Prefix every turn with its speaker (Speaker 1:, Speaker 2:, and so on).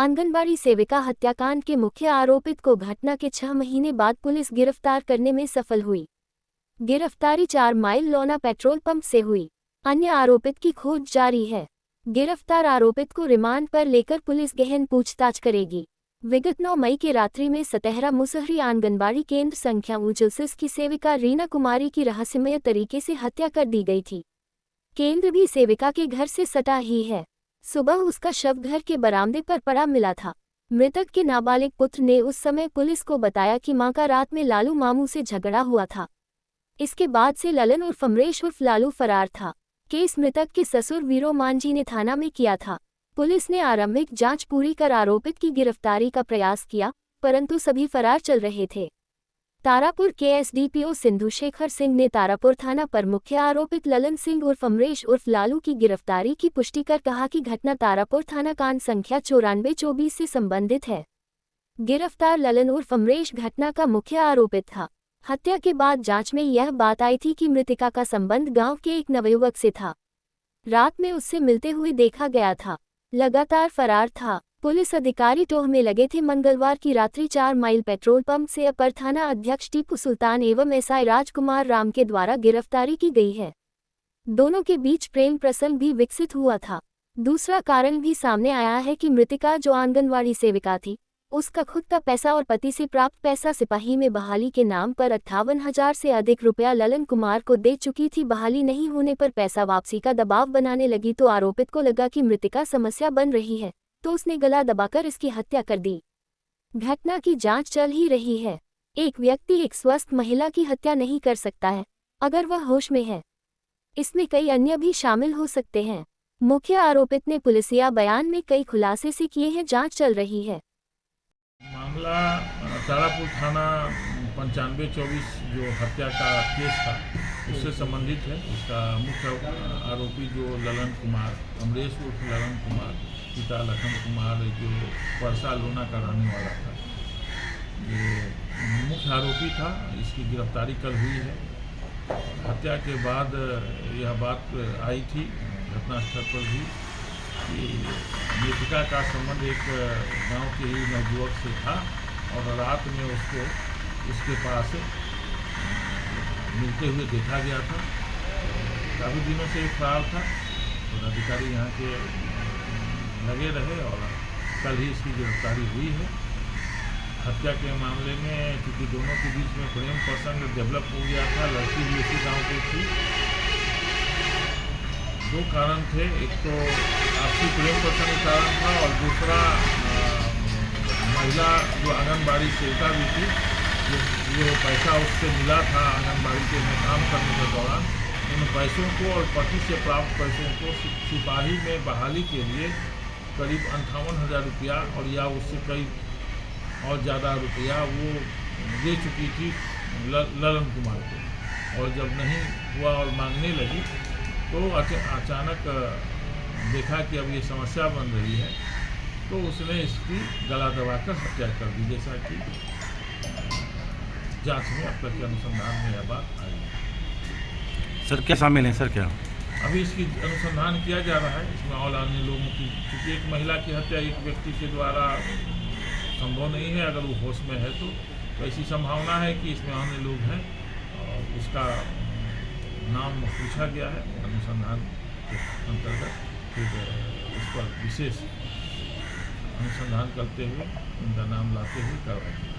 Speaker 1: आंगनबाड़ी सेविका हत्याकांड के मुख्य आरोपित को घटना के 6 महीने बाद पुलिस गिरफ्तार करने में सफल हुई। गिरफ्तारी 4 माइल लोना पेट्रोल पंप से हुई। अन्य आरोपित की खोज जारी है। गिरफ्तार आरोपित को रिमांड पर लेकर पुलिस गहन पूछताछ करेगी। विगत 9 मई की रात्रि में सतहरा मुसहरी आंगनबाड़ी केंद्र संख्या 39 की सेविका रीना कुमारी की रहस्यमय तरीके से हत्या कर दी गई थी। केंद्र भी सेविका के घर से सटा ही है। सुबह उसका शव घर के बरामदे पर पड़ा मिला था। मृतक के नाबालिग पुत्र ने उस समय पुलिस को बताया कि मां का रात में लालू मामू से झगड़ा हुआ था। इसके बाद से ललन उर्फ अमरेश उर्फ लालू फरार था। केस मृतक के ससुर वीरो मांझी ने थाना में किया था। पुलिस ने आरंभिक जांच पूरी कर आरोपित की गिरफ्तारी का प्रयास किया, परंतु सभी फरार चल रहे थे। तारापुर के एसडीपीओ सिंधु शेखर सिंह ने तारापुर थाना पर मुख्य आरोपित ललन सिंह उर्फ अमरेश उर्फ लालू की गिरफ्तारी की पुष्टि कर कहा कि घटना तारापुर थाना कांड संख्या 9424 से संबंधित है। गिरफ्तार ललन उर्फ अमरेश घटना का मुख्य आरोपित था। हत्या के बाद जांच में यह बात आई थी कि मृतिका का संबंध गांव के एक नवयुवक से था। रात में उससे मिलते हुए देखा गया था। लगातार फरार था। पुलिस अधिकारी टोह में लगे थे। मंगलवार की रात्रि 4 माइल पेट्रोल पंप से अपर थाना अध्यक्ष टीपू सुल्तान एवं एसआई राजकुमार राम के द्वारा गिरफ्तारी की गई है। दोनों के बीच प्रेम प्रसंग भी विकसित हुआ था। दूसरा कारण भी सामने आया है कि मृतिका जो आंगनवाड़ी सेविका थी, उसका खुद का पैसा और पति से प्राप्त पैसा सिपाही में बहाली के नाम पर 58,000 से अधिक रुपया ललन कुमार को दे चुकी थी। बहाली नहीं होने पर पैसा वापसी का दबाव बनाने लगी तो आरोपित को लगा कि मृतिका समस्या बन रही है, तो उसने गला दबाकर इसकी हत्या कर दी। घटना की जांच चल ही रही है। एक व्यक्ति एक स्वस्थ महिला की हत्या नहीं कर सकता है अगर वह होश में है। इसमें कई अन्य भी शामिल हो सकते हैं। मुख्य आरोपित ने पुलिसिया बयान में कई खुलासे से किए हैं। जांच चल रही है।
Speaker 2: मामला तारापुर थाना 9524 जो हत्या का केस था उससे संबंधित है। इसका मुख्य आरोपी जो ललन कुमार, अमरेश उर्फ ललन कुमार, पिता लखन कुमार, जो परसा लोना का रहने वाला था, ये मुख्य आरोपी था। इसकी गिरफ्तारी कल हुई है। हत्या के बाद यह बात आई थी घटनास्थल पर भी कि मृतिका का संबंध एक गांव के ही नवयुवक से था और रात में उसको उसके पास मिलते हुए देखा गया था। काफ़ी दिनों से फरार था और अधिकारी यहाँ के लगे रहे और कल ही इसकी गिरफ्तारी हुई है। हत्या के मामले में क्योंकि दोनों के बीच में प्रेम प्रसंग डेवलप हो गया था, लड़की भी उसी गाँव की थी। 2 कारण थे, एक तो आपसी प्रेम प्रसंग कारण था और दूसरा महिला जो आंगनबाड़ी सेविका भी थी, जो पैसा उससे मिला था आंगनबाड़ी के में काम करने के दौरान, उन पैसों को और पति से प्राप्त पैसों को सिपाही में बहाली के लिए करीब 58,000 रुपया और या उससे कई और ज़्यादा रुपया वो दे चुकी थी ललन कुमार को। और जब नहीं हुआ और मांगने लगी तो अचानक देखा कि अब ये समस्या बन रही है, तो उसने इसकी गला दबाकर हत्या कर दी, जैसा कि जांच में अब तक के अनुसंधान में यह बात आई है।
Speaker 3: सर क्या शामिल है? सर क्या
Speaker 2: अभी इसकी अनुसंधान किया जा रहा है। इसमें और अन्य लोगों की, क्योंकि एक महिला की हत्या एक व्यक्ति के द्वारा संभव नहीं है। अगर वो होश में है तो ऐसी संभावना है कि इसमें अन्य लोग हैं और उसका नाम पूछा गया है। अनुसंधान के अंतर्गत फिर उस पर विशेष अनुसंधान करते हुए उनका नाम लाते हुए कार्रवाई की।